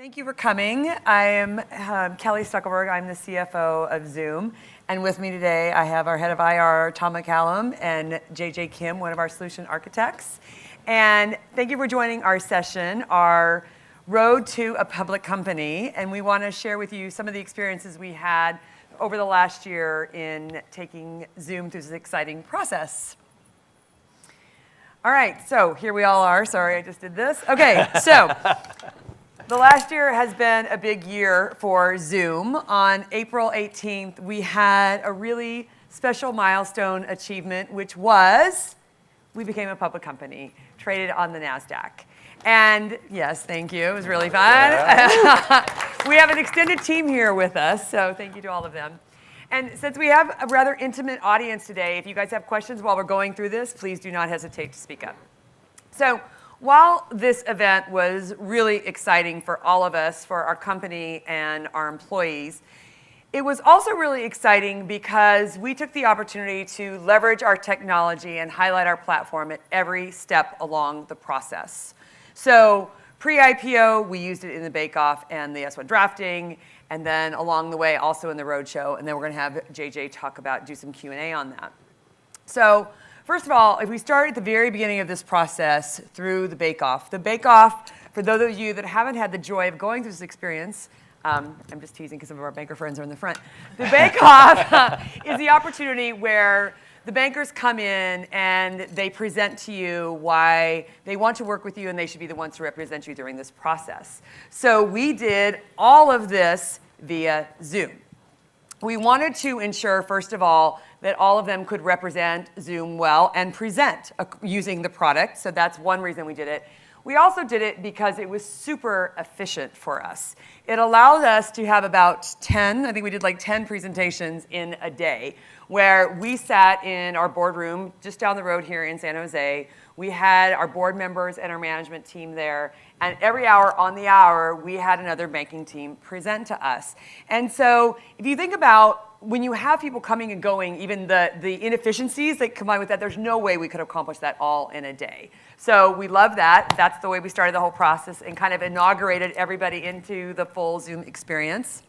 Thank you for coming. I am Kelly Stuckelberg. I'm the CFO of Zoom. And with me today, I have our head of IR, Tom McCallum, and JJ Kim, one of our solution architects. And thank you for joining our session, our Road to a Public Company. And we want to share with you some of the experiences we had over the last year in taking Zoom through this exciting process. All right, so here we all are. Sorry, I just did this. Okay, so the last year has been a big year for Zoom. On April 18th, we had a really special milestone achievement, which was we became a public company, traded on the NASDAQ. And yes, thank you. It was really fun. We have an extended team here with us, so thank you to all of them. And since we have a rather intimate audience today, if you guys have questions while we're going through this, please do not hesitate to speak up. So while this event was really exciting for all of us, for our company and our employees, it was also really exciting because we took the opportunity to leverage our technology and highlight our platform at every step along the process. So pre-IPO, we used it in the bake-off and the S1 drafting, and then along the way also in the Roadshow, and then we're going to have JJ do some Q&A on that. So first of all, if we start at the very beginning of this process through the bake-off, for those of you that haven't had the joy of going through this experience, I'm just teasing because some of our banker friends are in the front. The bake-off is the opportunity where the bankers come in and they present to you why they want to work with you and they should be the ones to represent you during this process. So we did all of this via Zoom. We wanted to ensure, first of all, that all of them could represent Zoom well and present using the product. So that's one reason we did it. We also did it because it was super efficient for us. It allowed us to have about 10, I think we did like 10 presentations in a day, where we sat in our boardroom just down the road here in San Jose. We had our board members and our management team there, and every hour on the hour, we had another banking team present to us. And so if you think about when you have people coming and going, even the inefficiencies that combine with that, there's no way we could accomplish that all in a day. So we love that. That's the way we started the whole process and kind of inaugurated everybody into the full Zoom experience.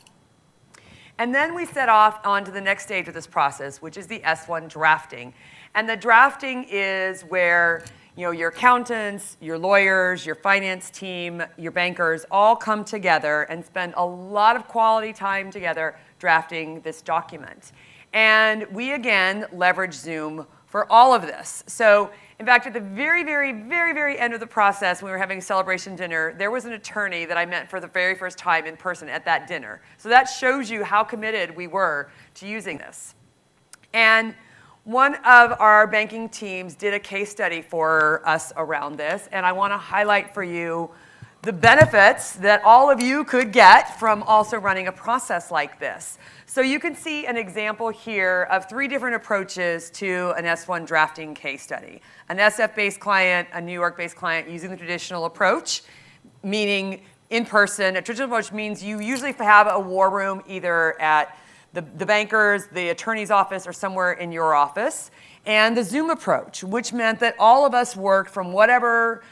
And then we set off onto the next stage of this process, which is the S1 drafting. And the drafting is where your accountants, your lawyers, your finance team, your bankers all come together and spend a lot of quality time together drafting this document. And we, again, leverage Zoom for all of this. So, in fact, at the very, very, very, very end of the process, when we were having a celebration dinner, there was an attorney that I met for the very first time in person at that dinner. So that shows you how committed we were to using this. And one of our banking teams did a case study for us around this, and I want to highlight for you the benefits that all of you could get from also running a process like this. So you can see an example here of 3 different approaches to an S1 drafting case study. An SF-based client, a New York-based client using the traditional approach, meaning in person. A traditional approach means you usually have a war room either at the banker's, the attorney's office, or somewhere in your office. And the Zoom approach, which meant that all of us worked from whatever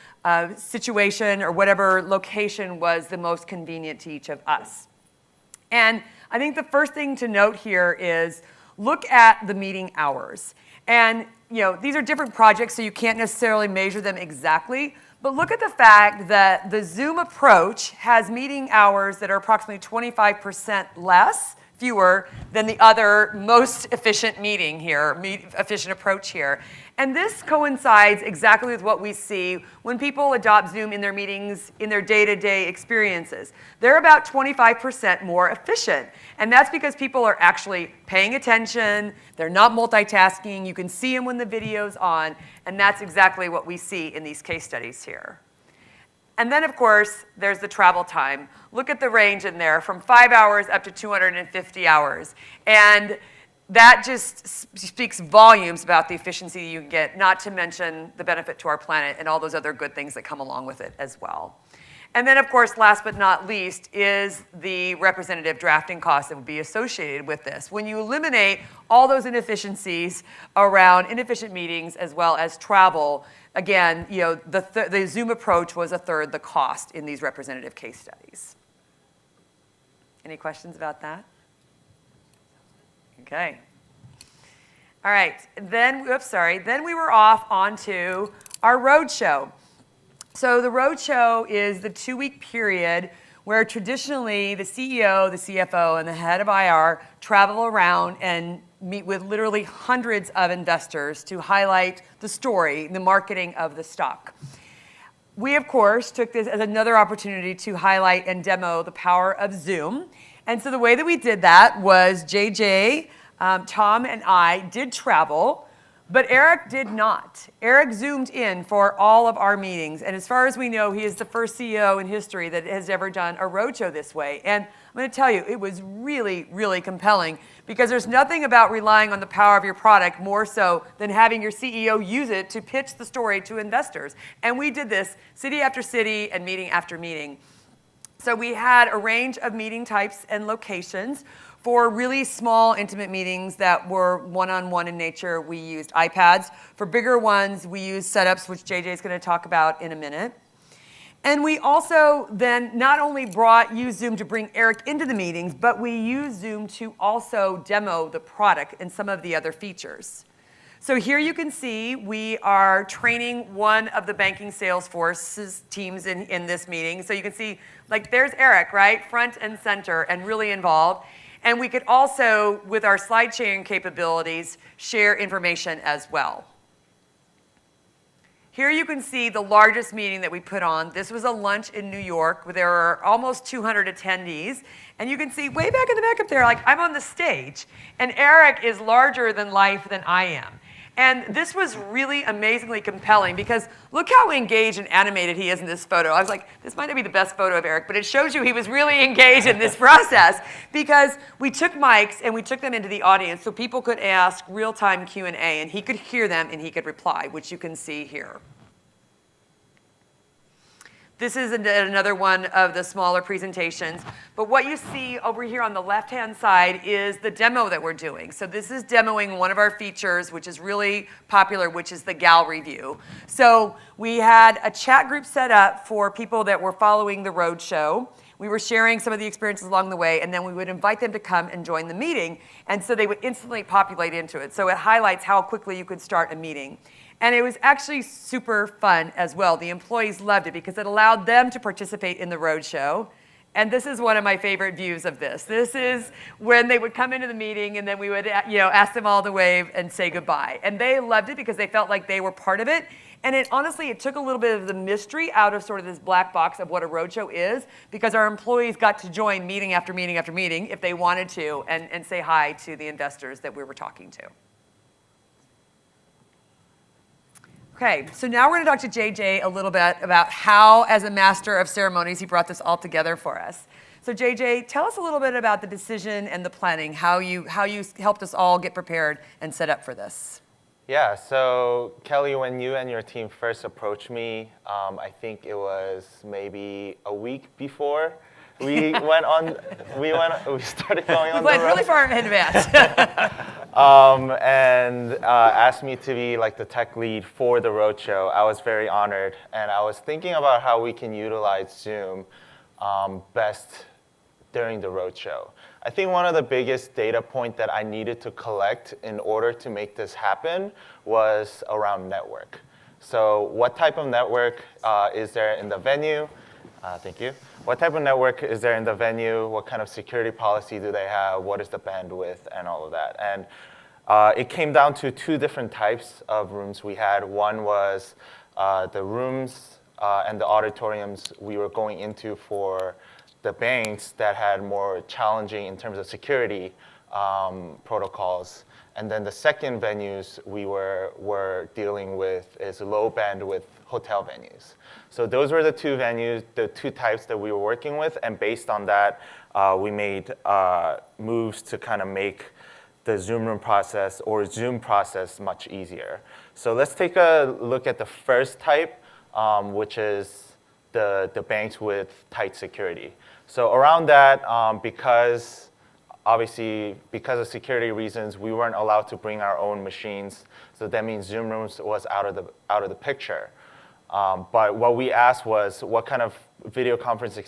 situation or whatever location was the most convenient to each of us. And I think the first thing to note here is look at the meeting hours. And these are different projects, so you can't necessarily measure them exactly. But look at the fact that the Zoom approach has meeting hours that are approximately 25% fewer than the other most efficient efficient approach here. And this coincides exactly with what we see when people adopt Zoom in their meetings, in their day-to-day experiences. They're about 25% more efficient. And that's because people are actually paying attention, they're not multitasking, you can see them when the video's on, and that's exactly what we see in these case studies here. And then, of course, there's the travel time. Look at the range in there, from 5 hours up to 250 hours. And that just speaks volumes about the efficiency you can get, not to mention the benefit to our planet and all those other good things that come along with it as well. And then, of course, last but not least is the representative drafting costs that would be associated with this. When you eliminate all those inefficiencies around inefficient meetings as well as travel, again, the Zoom approach was 1/3 the cost in these representative case studies. Any questions about that? Okay. All right, then we were off onto our roadshow. So the roadshow is the 2-week period where traditionally the CEO, the CFO, and the head of IR travel around and meet with literally hundreds of investors to highlight the story, the marketing of the stock. We, of course, took this as another opportunity to highlight and demo the power of Zoom. And so the way that we did that was JJ, Tom, and I did travel, but Eric did not. Eric Zoomed in for all of our meetings. And as far as we know, he is the first CEO in history that has ever done a roadshow this way. And I'm going to tell you, it was really, really compelling because there's nothing about relying on the power of your product more so than having your CEO use it to pitch the story to investors. And we did this city after city and meeting after meeting. So we had a range of meeting types and locations. For really small, intimate meetings that were one-on-one in nature, we used iPads. For bigger ones, we used setups, which JJ is going to talk about in a minute. And we also then not only used Zoom to bring Eric into the meetings, but we used Zoom to also demo the product and some of the other features. So here you can see we are training one of the banking Salesforce's teams in this meeting. So you can see, like, there's Eric, right? Front and center and really involved. And we could also, with our slide sharing capabilities, share information as well. Here you can see the largest meeting that we put on. This was a lunch in New York where there were almost 200 attendees. And you can see way back in the back up there, like, I'm on the stage. And Eric is larger than life than I am. And this was really amazingly compelling because look how engaged and animated he is in this photo. I was like, this might not be the best photo of Eric, but it shows you he was really engaged in this process because we took mics and we took them into the audience so people could ask real-time Q&A and he could hear them and he could reply, which you can see here. This is another one of the smaller presentations. But what you see over here on the left-hand side is the demo that we're doing. So this is demoing one of our features, which is really popular, which is the gallery view. So we had a chat group set up for people that were following the roadshow. We were sharing some of the experiences along the way, and then we would invite them to come and join the meeting. And so they would instantly populate into it. So it highlights how quickly you could start a meeting. And it was actually super fun as well. The employees loved it because it allowed them to participate in the roadshow. And this is one of my favorite views of this. This is when they would come into the meeting and then we would ask them all to wave and say goodbye. And they loved it because they felt like they were part of it. And honestly, it took a little bit of the mystery out of sort of this black box of what a roadshow is because our employees got to join meeting after meeting after meeting if they wanted to and say hi to the investors that we were talking to. Okay, so now we're going to talk to JJ a little bit about how, as a master of ceremonies, he brought this all together for us. So JJ, tell us a little bit about the decision and the planning, how you helped us all get prepared and set up for this. Yeah, so Kelly, when you and your team first approached me, I think it was maybe a week before we started going on the road. We went really far in advance. And asked me to be like the tech lead for the roadshow. I was very honored, and I was thinking about how we can utilize Zoom best during the roadshow. I think one of the biggest data point that I needed to collect in order to make this happen was around network. So what type of network is there in the venue? Thank you. What type of network is there in the venue? What kind of security policy do they have? What is the bandwidth and all of that? And it came down to two different types of rooms we had. One was the rooms and the auditoriums we were going into for the banks that had more challenging in terms of security protocols. And then the second venues we were dealing with is low bandwidth hotel venues. So those were the two venues, the two types that we were working with, and based on that, we made moves to kind of make the Zoom room process or Zoom process much easier. So let's take a look at the first type, which is the banks with tight security. So around that, because of security reasons, we weren't allowed to bring our own machines. So that means Zoom rooms was out of the picture. But what we asked was, what kind of video conferencing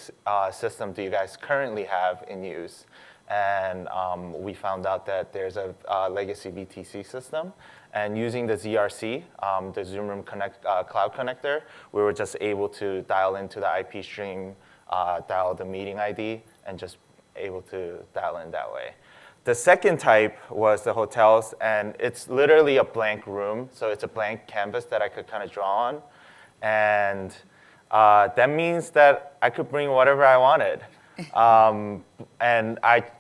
system do you guys currently have in use? And we found out that there's a legacy VTC system. And using the ZRC, the Zoom Room Cloud Connector, we were just able to dial into the IP stream, dial the meeting ID, and just able to dial in that way. The second type was the hotels, and it's literally a blank room. So it's a blank canvas that I could kind of draw on. And that means that I could bring whatever I wanted. And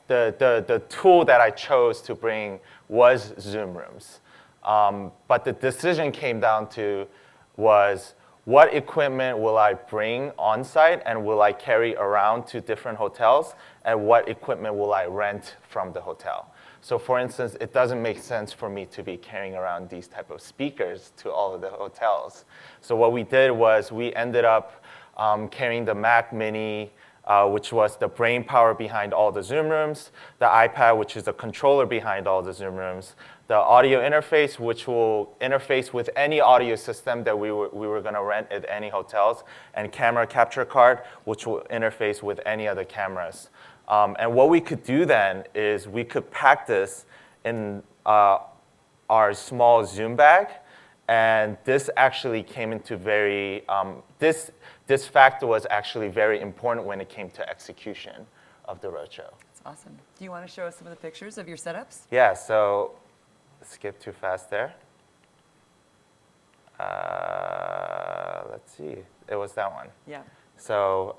the tool that I chose to bring was Zoom Rooms. But the decision came down to was what equipment will I bring on site and will I carry around to different hotels, and what equipment will I rent from the hotel. So for instance, it doesn't make sense for me to be carrying around these type of speakers to all of the hotels. So what we did was we ended up carrying the Mac Mini, which was the brain power behind all the Zoom Rooms, the iPad, which is the controller behind all the Zoom Rooms, the audio interface, which will interface with any audio system that we were going to rent at any hotels, and camera capture card, which will interface with any other cameras. And what we could do then is we could pack this in our small Zoom bag, and this actually came into this factor was actually very important when it came to execution of the roadshow. That's awesome. Do you want to show us some of the pictures of your setups? Yeah, so skip too fast there. Let's see, it was that one. Yeah. So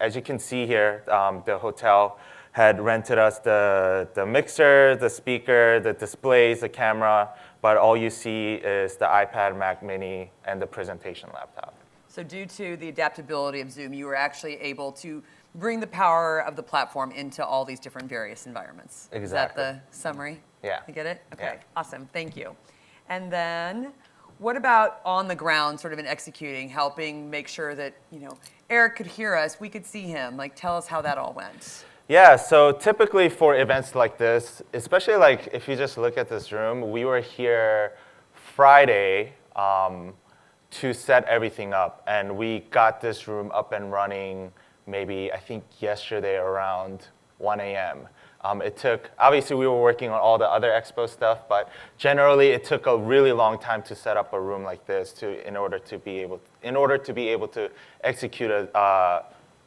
as you can see here, the hotel had rented us the mixer, the speaker, the displays, the camera, but all you see is the iPad, Mac Mini, and the presentation laptop. So due to the adaptability of Zoom, you were actually able to bring the power of the platform into all these different various environments. Exactly. Is that the summary? Yeah. You get it? Okay, Yeah. Awesome, thank you. And then what about on the ground, sort of in executing, helping make sure that, Eric could hear us, we could see him, tell us how that all went. Yeah, so typically for events like this, especially if you just look at this room, we were here Friday to set everything up. And we got this room up and running maybe, I think, yesterday around 1 a.m. It took, obviously we were working on all the other expo stuff, but generally it took a really long time to set up a room like this in order to be able to execute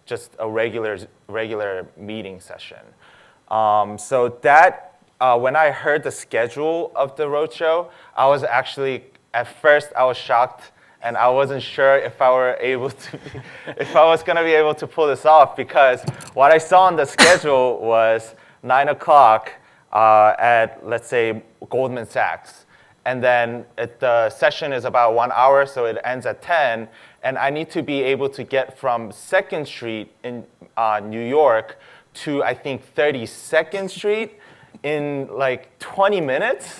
just a regular meeting session. So that, when I heard the schedule of the roadshow, I was actually, at first I was shocked, and I wasn't sure if I was gonna be able to pull this off, because what I saw on the schedule was 9 o'clock at, let's say, Goldman Sachs. And then the session is about 1 hour, so it ends at 10. And I need to be able to get from 2nd Street in New York to, I think, 32nd Street in 20 minutes.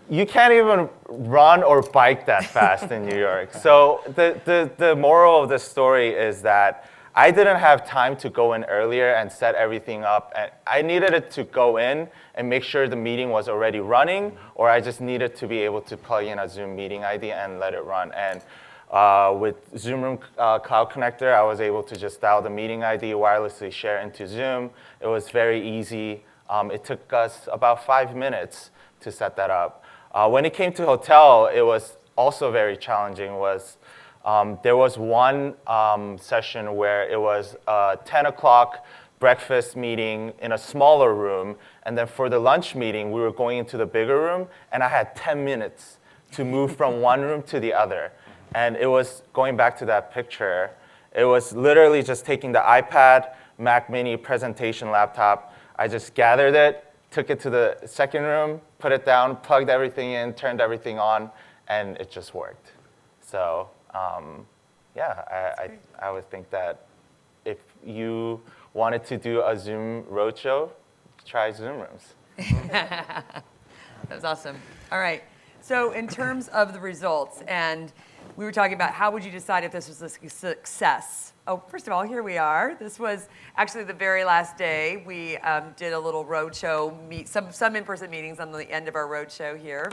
You can't even run or bike that fast in New York. So the moral of the story is that I didn't have time to go in earlier and set everything up. And I needed it to go in and make sure the meeting was already running, or I just needed to be able to plug in a Zoom meeting ID and let it run. And with Zoom Room Cloud Connector, I was able to just dial the meeting ID, wirelessly share into Zoom. It was very easy. It took us about 5 minutes to set that up. When it came to hotel, it was also very challenging. There was one session where it was a 10 o'clock breakfast meeting in a smaller room, and then for the lunch meeting, we were going into the bigger room, and I had 10 minutes to move from one room to the other. And it was, going back to that picture, it was literally just taking the iPad, Mac Mini presentation laptop. I just gathered it, took it to the second room, put it down, plugged everything in, turned everything on, and it just worked. So I would think that if you wanted to do a Zoom roadshow, try Zoom Rooms. That was awesome. All right. So in terms of the results, and we were talking about how would you decide if this was a success? Oh, first of all, here we are. This was actually the very last day. We did a little roadshow, some in-person meetings on the end of our roadshow here.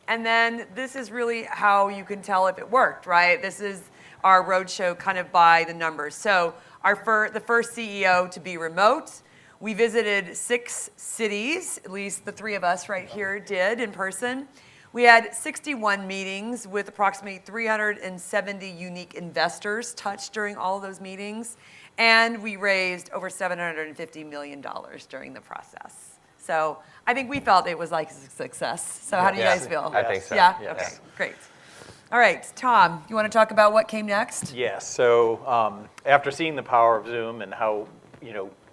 And then this is really how you can tell if it worked, right? This is our roadshow kind of by the numbers. So the first CEO to be remote. We visited 6 cities, at least the 3 of us right here did in person. We had 61 meetings with approximately 370 unique investors touched during all of those meetings. And we raised over $750 million during the process. So I think we felt it was like a success. So how do you guys feel? I think so. Yeah? Yes. Okay, great. All right, Tom, you want to talk about what came next? Yes. So after seeing the power of Zoom and how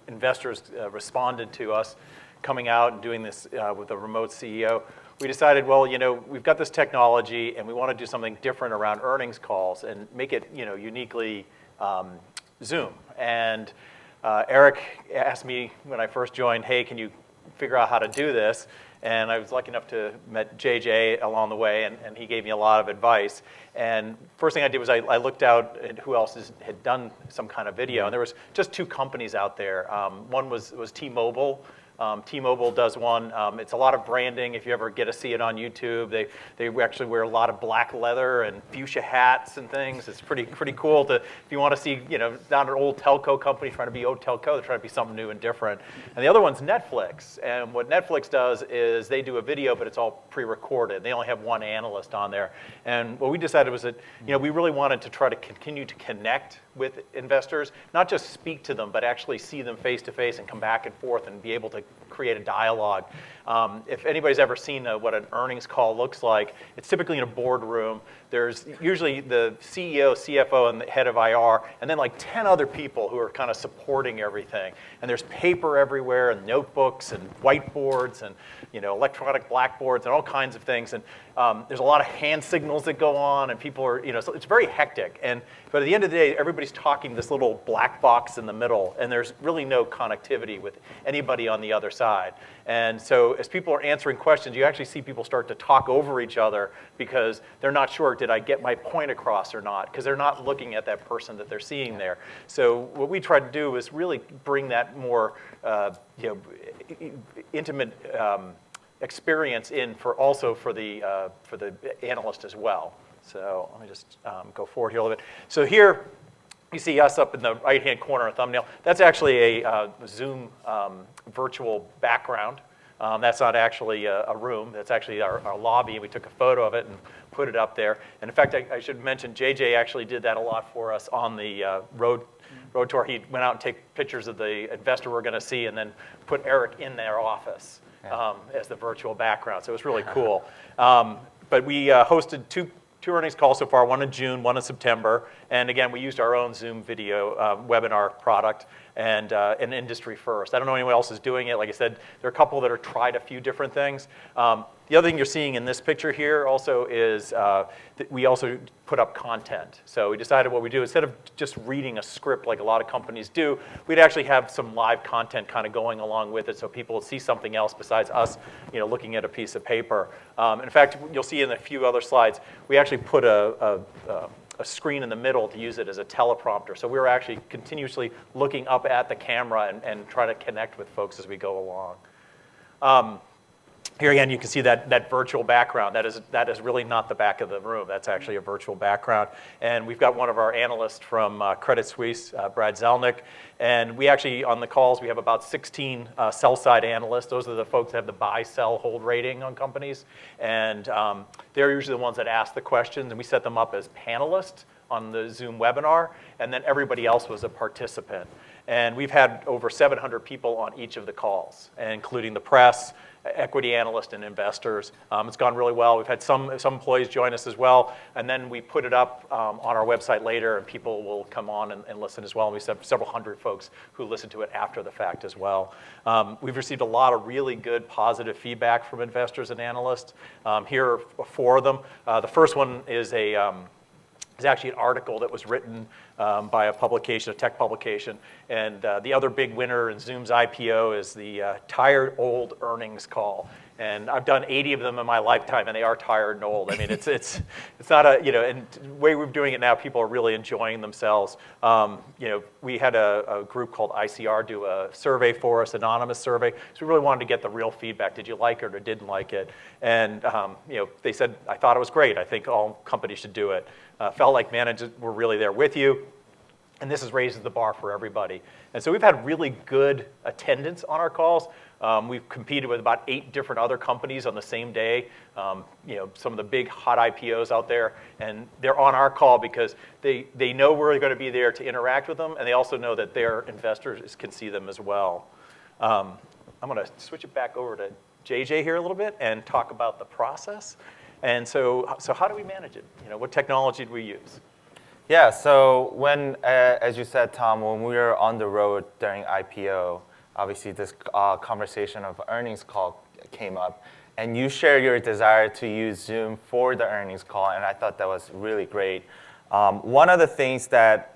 investors responded to us coming out and doing this with a remote CEO, we decided, well, we've got this technology and we want to do something different around earnings calls and make it, uniquely Zoom. And Eric asked me when I first joined, hey, can you figure out how to do this? And I was lucky enough to met JJ along the way, and he gave me a lot of advice. And first thing I did was I looked out at who else had done some kind of video, and there was just 2 companies out there. One was T-Mobile. T-Mobile does one. It's a lot of branding. If you ever get to see it on YouTube, they actually wear a lot of black leather and fuchsia hats and things. It's pretty cool to, if you want to see, not an old telco company trying to be old telco, they're trying to be something new and different. And the other one's Netflix. And what Netflix does is they do a video, but it's all pre-recorded. They only have 1 analyst on there. And what we decided was that, we really wanted to try to continue to connect with investors, not just speak to them, but actually see them face to face and come back and forth and be able to create a dialogue. If anybody's ever seen what an earnings call looks like, it's typically in a boardroom. There's usually the CEO, CFO, and the head of IR, and then like 10 other people who are kind of supporting everything. And there's paper everywhere, and notebooks, and whiteboards, and electronic blackboards, and all kinds of things. And there's a lot of hand signals that go on, and people are, so it's very hectic. But at the end of the day, everybody's talking this little black box in the middle, and there's really no connectivity with anybody on the other side. And so as people are answering questions, you actually see people start to talk over each other because they're not sure, did I get my point across or not? Because they're not looking at that person that they're seeing there. So what we tried to do is really bring that more intimate experience in for the analyst as well. So let me just go forward here a little bit. So here you see us up in the right-hand corner, a thumbnail. That's actually a Zoom virtual background. That's not actually a room. That's actually our lobby. We took a photo of it and put it up there. And in fact, I should mention, JJ actually did that a lot for us on the road tour. He went out and take pictures of the investor we're going to see and then put Eric in their office as the virtual background. So it was really cool. But we hosted two earnings calls so far, one in June, one in September. And again, we used our own Zoom video webinar product and an industry first. I don't know anyone else is doing it. Like I said, there are a couple that are tried a few different things. The other thing you're seeing in this picture here also is that we also put up content. So we decided what we do, instead of just reading a script like a lot of companies do, we'd actually have some live content kind of going along with it so people will see something else besides us looking at a piece of paper. In fact, you'll see in a few other slides, we actually put a screen in the middle to use it as a teleprompter. So we were actually continuously looking up at the camera and trying to connect with folks as we go along. Here again, you can see that virtual background. That is really not the back of the room. That's actually a virtual background. And we've got one of our analysts from Credit Suisse, Brad Zelnick. And we actually, on the calls, we have about 16 sell-side analysts. Those are the folks that have the buy, sell, hold rating on companies. And they're usually the ones that ask the questions. And we set them up as panelists on the Zoom webinar. And then everybody else was a participant. And we've had over 700 people on each of the calls, including the press, equity analysts, and investors. It's gone really well. We've had some employees join us as well, and then we put it up on our website later, and people will come on and listen as well. And we have several hundred folks who listen to it after the fact as well. We've received a lot of really good positive feedback from investors and analysts. Here are 4 of them. The first one is actually an article that was written by a publication, a tech publication. And the other big winner in Zoom's IPO is the tired old earnings call. And I've done 80 of them in my lifetime, and they are tired and old. I mean, it's not and the way we're doing it now, people are really enjoying themselves. We had a group called ICR do a survey for us, anonymous survey. So we really wanted to get the real feedback. Did you like it or didn't like it? And they said, I thought it was great. I think all companies should do it. felt like managers were really there with you. And this has raised the bar for everybody. And so we've had really good attendance on our calls. We've competed with about 8 different other companies on the same day. Some of the big hot IPOs out there, and they're on our call because they know we're going to be there to interact with them, and they also know that their investors can see them as well. I'm going to switch it back over to JJ here a little bit and talk about the process. And so how do we manage it? What technology do we use? Yeah, so when, as you said, Tom, when we were on the road during IPO, obviously this conversation of earnings call came up, and you shared your desire to use Zoom for the earnings call, and I thought that was really great. One of the things that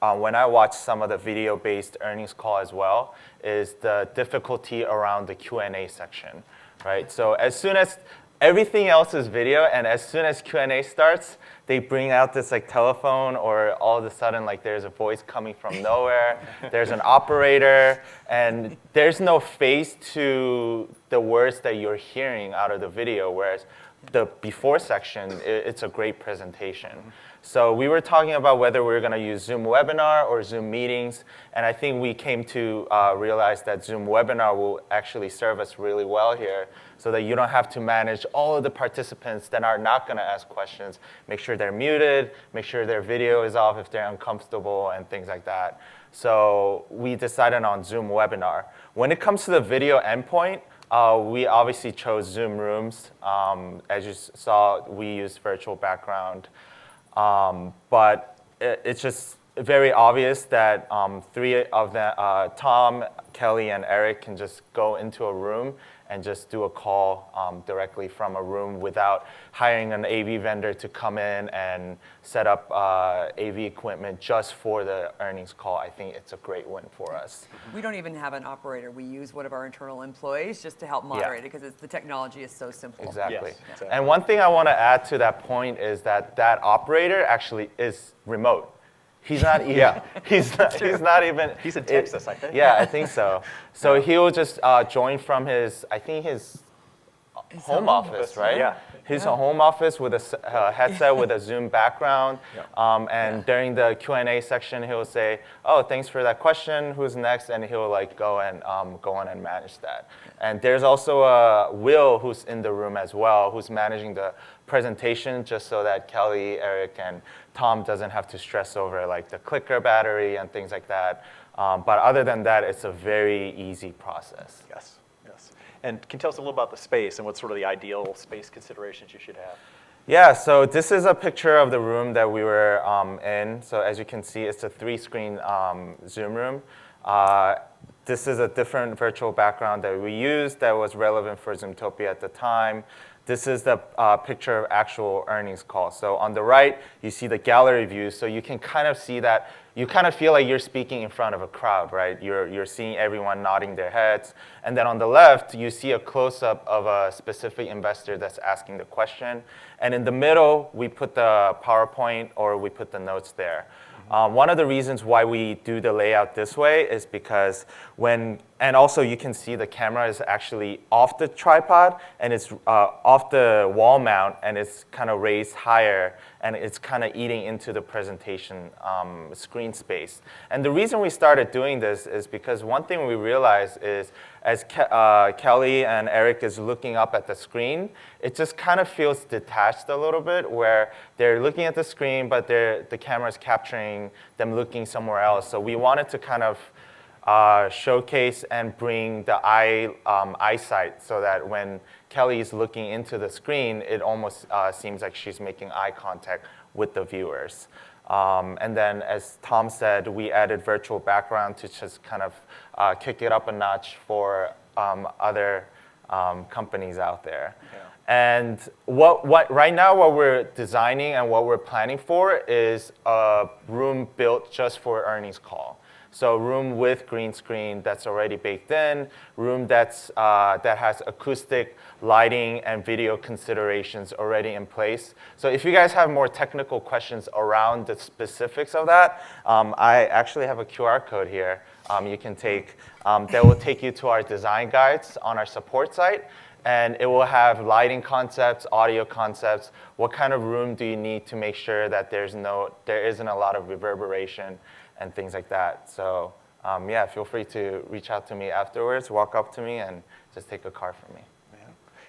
when I watch some of the video-based earnings call as well is the difficulty around the Q&A section, right? So as soon as everything else is video, and as soon as Q&A starts, they bring out this telephone, or all of a sudden there's a voice coming from nowhere. There's an operator, and there's no face to the words that you're hearing out of the video. Whereas the before section, it's a great presentation. So we were talking about whether we were going to use Zoom Webinar or Zoom Meetings, and I think we came to realize that Zoom Webinar will actually serve us really well here, so that you don't have to manage all of the participants that are not going to ask questions. Make sure they're muted, make sure their video is off if they're uncomfortable, and things like that. So we decided on Zoom Webinar. When it comes to the video endpoint, we obviously chose Zoom Rooms. As you saw, we used virtual background. But it's just very obvious that 3 of them, Tom, Kelly, and Eric, can just go into a room and just do a call directly from a room without hiring an AV vendor to come in and set up AV equipment just for the earnings call. I think it's a great win for us. We don't even have an operator. We use one of our internal employees just to help moderate it, because the technology is so simple. Exactly. Yes, exactly. And one thing I want to add to that point is that operator actually is remote. He's not even. He's not even. He's in Texas, I think. Yeah, I think so. So he'll just join from his home office, right? Yeah. His home office with a headset with a Zoom background. And during the Q&A section, he'll say, "Oh, thanks for that question. Who's next?" And he'll go on and manage that. And there's also Will, who's in the room as well, who's managing the presentation, just so that Kelly, Eric, and Tom doesn't have to stress over the clicker battery and things like that. But other than that, it's a very easy process. Yes. And can you tell us a little about the space and what's sort of the ideal space considerations you should have? Yeah, so this is a picture of the room that we were in. So as you can see, it's a 3-screen Zoom room. This is a different virtual background that we used that was relevant for Zoomtopia at the time. This is the picture of actual earnings call. So on the right, you see the gallery view. So you can kind of see that, you kind of feel like you're speaking in front of a crowd, right? You're seeing everyone nodding their heads. And then on the left, you see a close-up of a specific investor that's asking the question. And in the middle, we put the PowerPoint, or we put the notes there. One of the reasons why we do the layout this way is because and also you can see the camera is actually off the tripod, and it's off the wall mount, and it's kind of raised higher, and it's kind of eating into the presentation screen space. And the reason we started doing this is because one thing we realized is as Kelly and Eric is looking up at the screen, it just kind of feels detached a little bit, where they're looking at the screen, but the camera is capturing them looking somewhere else. So we wanted to kind of showcase and bring the eyesight, so that when Kelly is looking into the screen, it almost seems like she's making eye contact with the viewers. And then, as Tom said, we added virtual background to just kind of kick it up a notch for other companies out there. Yeah. And right now what we're designing and what we're planning for is a room built just for earnings call. So room with green screen that's already baked in, room that has acoustic lighting and video considerations already in place. So if you guys have more technical questions around the specifics of that, I actually have a QR code here you can take that will take you to our design guides on our support site. And it will have lighting concepts, audio concepts. What kind of room do you need to make sure that there isn't a lot of reverberation and things like that. So yeah, feel free to reach out to me afterwards, walk up to me, and just take a card from me.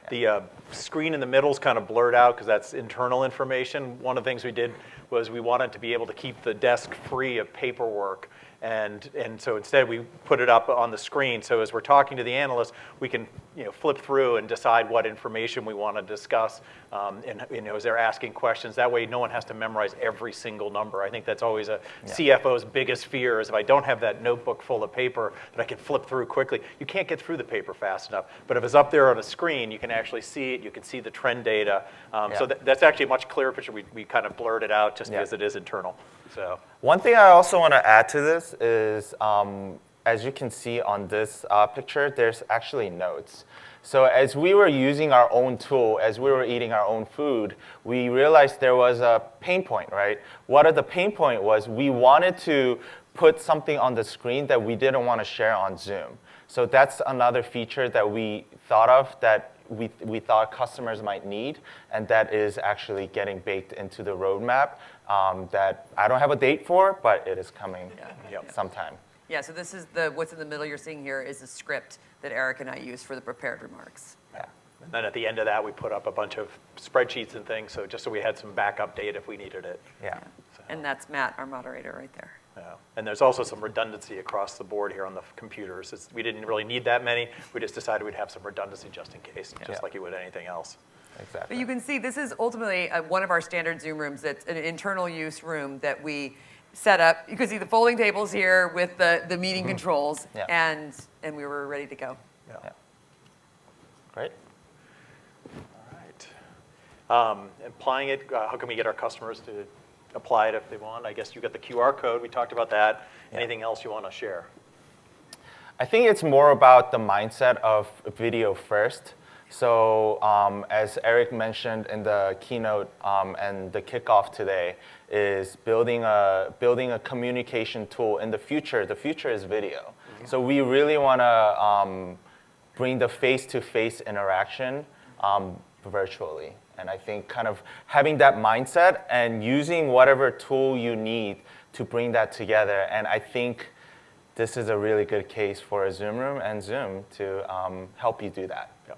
The screen in the middle is kind of blurred out because that's internal information. One of the things we did was we wanted to be able to keep the desk free of paperwork. And so instead we put it up on the screen. So as we're talking to the analyst, we can flip through and decide what information we want to discuss. And as they're asking questions, that way no one has to memorize every single number. I think that's always a CFO's biggest fear is if I don't have that notebook full of paper that I can flip through quickly. You can't get through the paper fast enough. But if it's up there on a screen, you can actually see it. You can see the trend data. So that's actually a much clearer picture. We kind of blurred it out just because it is internal. So one thing I also want to add to this is, as you can see on this picture, there's actually notes. So as we were using our own tool, as we were eating our own food, we realized there was a pain point, right? What the pain point was, we wanted to put something on the screen that we didn't want to share on Zoom. So that's another feature that we thought of that we thought customers might need, and that is actually getting baked into the roadmap that I don't have a date for, but it is coming sometime. Yeah, so this is what's in the middle you're seeing here is a script that Eric and I used for the prepared remarks. Yeah. And then at the end of that, we put up a bunch of spreadsheets and things, so just so we had some backup data if we needed it. Yeah. So. And that's Matt, our moderator, right there. Yeah. And there's also some redundancy across the board here on the computers. We didn't really need that many. We just decided we'd have some redundancy just in case, just like you would anything else. Exactly. But you can see this is ultimately one of our standard Zoom rooms that's an internal use room that we set up. You can see the folding tables here with the meeting controls, and we were ready to go. Yeah. Great. All right. Applying it, how can we get our customers to apply it if they want? I guess you got the QR code. We talked about that. Anything else you want to share? I think it's more about the mindset of video first. So as Eric mentioned in the keynote and the kickoff today, is building a communication tool in the future. The future is video. So we really want to bring the face-to-face interaction virtually. And I think kind of having that mindset and using whatever tool you need to bring that together. And I think this is a really good case for a Zoom room and Zoom to help you do that. Yep.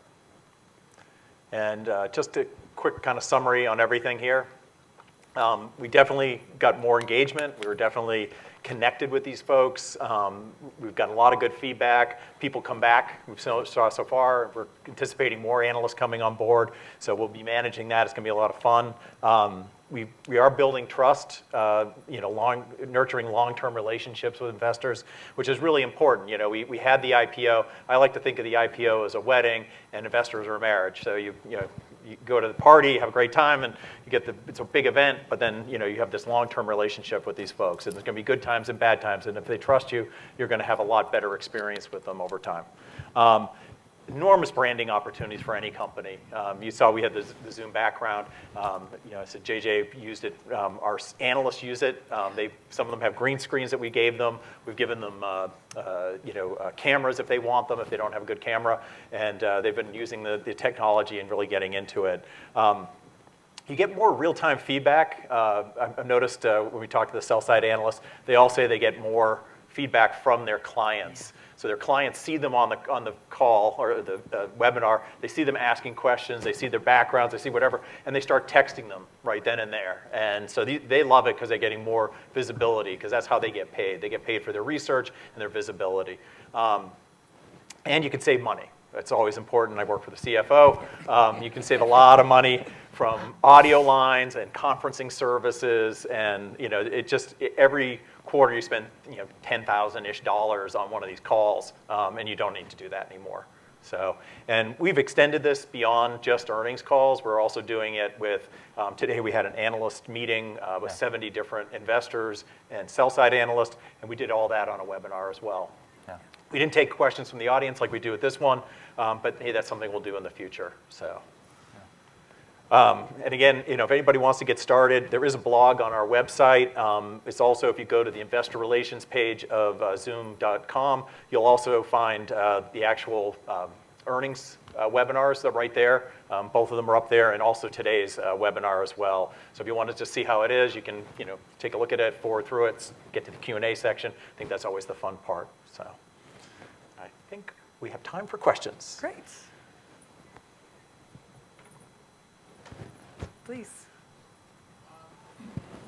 And just a quick kind of summary on everything here. We definitely got more engagement. We were definitely connected with these folks. We've got a lot of good feedback. People come back. We've saw so far. We're anticipating more analysts coming on board. So we'll be managing that. It's going to be a lot of fun. We are building trust, nurturing long-term relationships with investors, which is really important. We had the IPO. I like to think of the IPO as a wedding, and investors are a marriage. So you go to the party, have a great time, and it's a big event. But then you have this long-term relationship with these folks, and there's going to be good times and bad times. And if they trust you, you're going to have a lot better experience with them over time. Enormous branding opportunities for any company. You saw we had the Zoom background. I said JJ used it. Our analysts use it. Some of them have green screens that we gave them. We've given them cameras if they want them, if they don't have a good camera. And they've been using the technology and really getting into it. You get more real-time feedback. I've noticed when we talk to the sell-side analysts, they all say they get more feedback from their clients. So their clients see them on the call or the webinar. They see them asking questions. They see their backgrounds. They see whatever, and they start texting them right then and there. And so they love it because they're getting more visibility because that's how they get paid. They get paid for their research and their visibility. And you can save money. That's always important. I work for the CFO. You can save a lot of money from audio lines and conferencing services, and every quarter you spend $10,000-ish on one of these calls, and you don't need to do that anymore. So, and we've extended this beyond just earnings calls. We're also doing it with, today we had an analyst meeting with 70 different investors and sell-side analysts, and we did all that on a webinar as well. Yeah. We didn't take questions from the audience like we do with this one, but hey, that's something we'll do in the future. So. And again, if anybody wants to get started, there is a blog on our website. It's also, if you go to the investor relations page of zoom.com, you'll also find the actual earnings webinars that are right there. Both of them are up there, and also today's webinar as well. So if you want to just see how it is, you can take a look at it, forward through it, get to the Q&A section. I think that's always the fun part. So I think we have time for questions. Great. Please.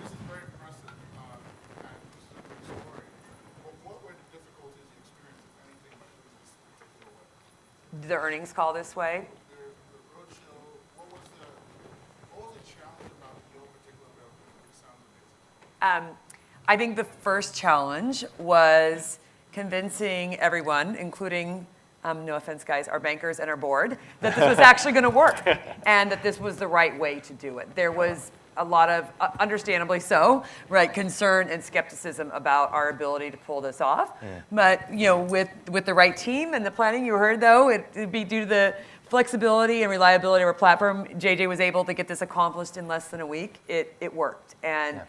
This is very impressive, and this is a great story. What were the difficulties you experienced, if anything, by doing this particular way? The earnings call this way. The roadshow, what was the challenge about your particular way of doing it? It sounds amazing. I think the first challenge was convincing everyone, including, no offense guys, our bankers and our board, that this was actually going to work and that this was the right way to do it. There was a lot of, understandably so, right, concern and skepticism about our ability to pull this off. Yeah. But with the right team and the planning, you heard though, it'd be due to the flexibility and reliability of our platform. JJ was able to get this accomplished in less than a week. It worked, and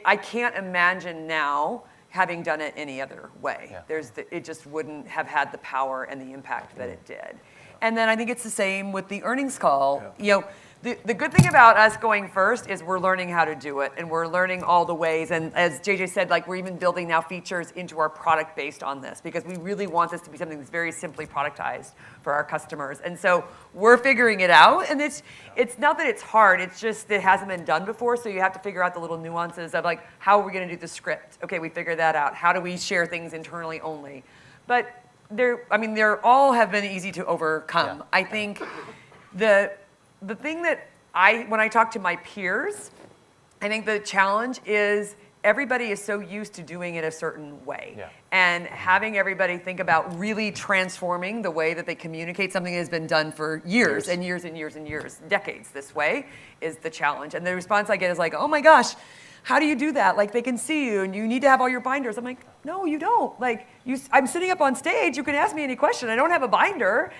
I can't imagine now having done it any other way. Yeah. It just wouldn't have had the power and the impact that it did. And then I think it's the same with the earnings call. Yeah. The good thing about us going first is we're learning how to do it, and we're learning all the ways. And as JJ said, we're even building now features into our product based on this, because we really want this to be something that's very simply productized for our customers. And so we're figuring it out, and it's not that it's hard, it's just that it hasn't been done before, so you have to figure out the little nuances of how are we gonna do the script? Okay, we figured that out. How do we share things internally only? But they're all have been easy to overcome. Yeah. I think the thing that when I talk to my peers, I think the challenge is everybody is so used to doing it a certain way. Yeah. And having everybody think about really transforming the way that they communicate something that has been done for years and years and years and years, decades this way, is the challenge. And the response I get is oh my gosh, how do you do that? They can see you and you need to have all your binders. I'm no, you don't. I'm sitting up on stage, you can ask me any question. I don't have a binder,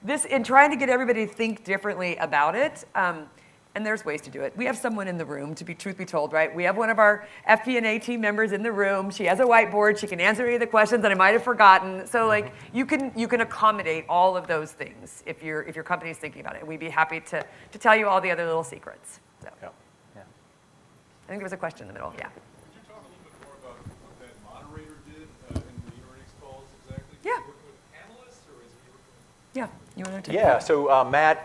this, and trying to get everybody to think differently about it. And there's ways to do it. We have someone in the room, truth be told, right? We have one of our FP&A team members in the room. She has a whiteboard. She can answer any of the questions that I might have forgotten. So you can accommodate all of those things if your company is thinking about it. We'd be happy to tell you all the other little secrets. So. Yeah. I think there was a question in the middle. Yeah. Could you talk a little bit more about what that moderator did in the earnings calls exactly? Yeah. Is he working with analysts, or is he working with... Yeah. You want to take that? So Matt,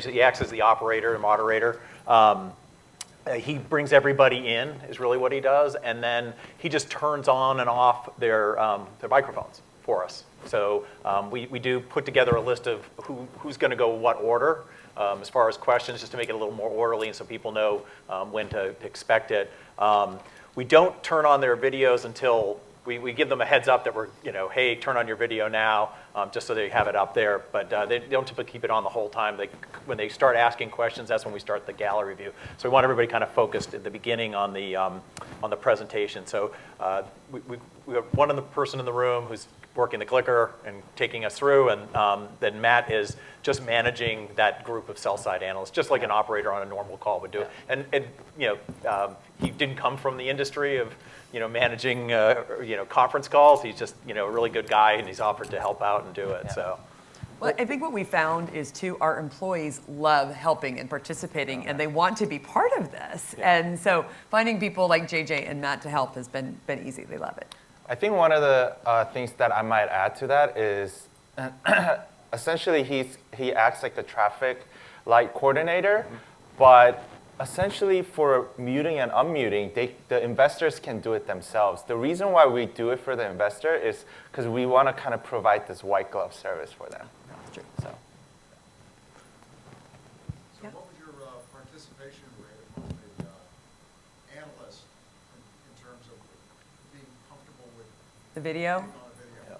he acts as the operator and moderator. He brings everybody in, is really what he does, and then he just turns on and off their microphones for us. So we do put together a list of who's going to go what order as far as questions, just to make it a little more orderly and so people know when to expect it. We don't turn on their videos until we give them a heads up that we're, hey, turn on your video now, just so they have it up there. But they don't typically keep it on the whole time. When they start asking questions, that's when we start the gallery view. So we want everybody kind of focused at the beginning on the presentation. So we have one other person in the room who's working the clicker and taking us through, and then Matt is just managing that group of sell-side analysts, just like an operator on a normal call would do. And he didn't come from the industry of managing conference calls. He's just a really good guy, and he's offered to help out and do it. Yeah. So. Well, I think what we found is too, our employees love helping and participating, and they want to be part of this. Yeah. And so finding people like JJ and Matt to help has been easy. They love it. I think one of the things that I might add to that is essentially he acts like the traffic light coordinator, but essentially for muting and unmuting, the investors can do it themselves. The reason why we do it for the investor is because we want to kind of provide this white glove service for them. That's true. So what was your participation rate among the analysts in terms of being comfortable with the video? being on a video?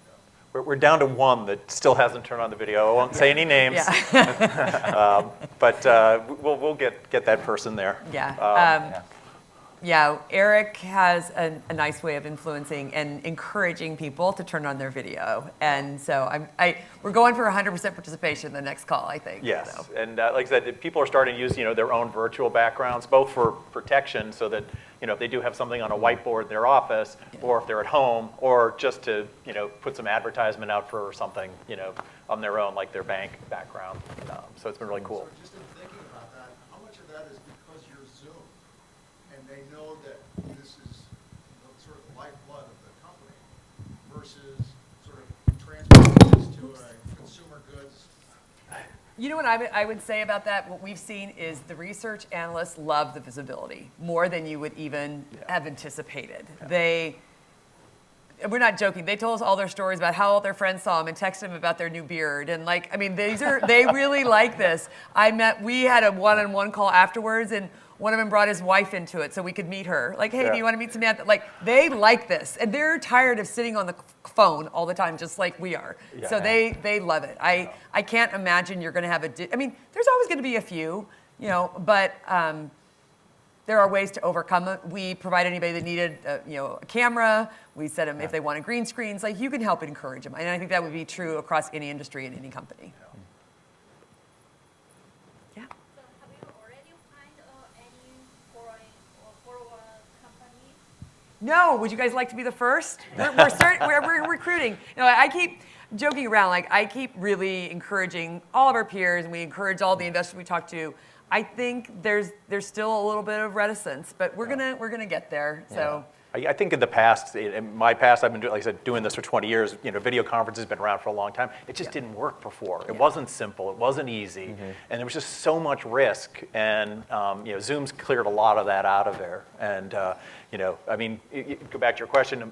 Yeah. We're down to one that still hasn't turned on the video. I won't say any names, but we'll get that person there. Yeah. Yeah, Eric has a nice way of influencing and encouraging people to turn on their video. And so we're going for 100% participation in the next call, I think. Yes, so. and like I said, people are starting to use their own virtual backgrounds, both for protection so that if they do have something on a whiteboard in their office, or if they're at home, or just to, put some advertisement out for something, on their own, like their bank background. So it's been really cool. So just in thinking about that, how much of that is because you're Zoom, and they know that this is sort of the lifeblood of the company, versus sort of transporting this to a consumer goods? You know what I would say about that? What we've seen is the research analysts love the visibility more than you would even have anticipated. We're not joking. They told us all their stories about how all their friends saw them and texted them about their new beard. And they really like this. We had a one-on-one call afterwards, and one of them brought his wife into it so we could meet her. Like, hey, do you want to meet Samantha? Like, they like this. And they're tired of sitting on the phone all the time, just like we are. Yeah. So they love it. I can't imagine you're going to have there's always going to be a few, but there are ways to overcome it. We provide anybody that needed, a camera. We set them if they wanted green screens. Like, you can help encourage them. And I think that would be true across any industry and any company. Yeah. So have you already found any foreign company? No, would you guys like to be the first? We're recruiting. I keep joking around. Like, I keep really encouraging all of our peers, and we encourage all the investors we talk to. I think there's still a little bit of reticence, but we're gonna get there. So. I think in the past, in my past, I've been doing this for 20 years. Video conferences have been around for a long time. It just didn't work before. It wasn't simple. It wasn't easy, and there was just so much risk. And Zoom's cleared a lot of that out of there. And you go back to your question.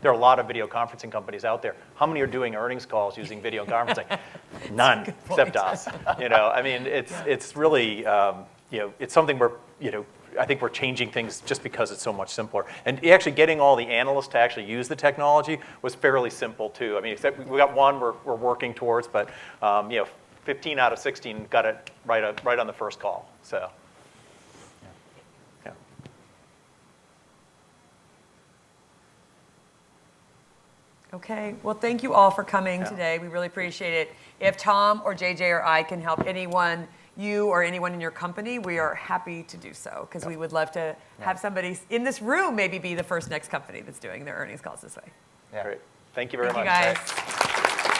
There are a lot of video conferencing companies out there. How many are doing earnings calls using video conferencing? None, except us. It's really it's something where I think we're changing things just because it's so much simpler. And actually getting all the analysts to actually use the technology was fairly simple too. Except we got one we're working towards, but 15 out of 16 got it right on the first call. So. Yeah. Okay, well, thank you all for coming today. We really appreciate it. If Tom or JJ or I can help anyone, you or anyone in your company, we are happy to do so, because we would love to have somebody in this room maybe be the next company that's doing their earnings calls this way. Yeah. Great. Thank you very much. Thank you guys.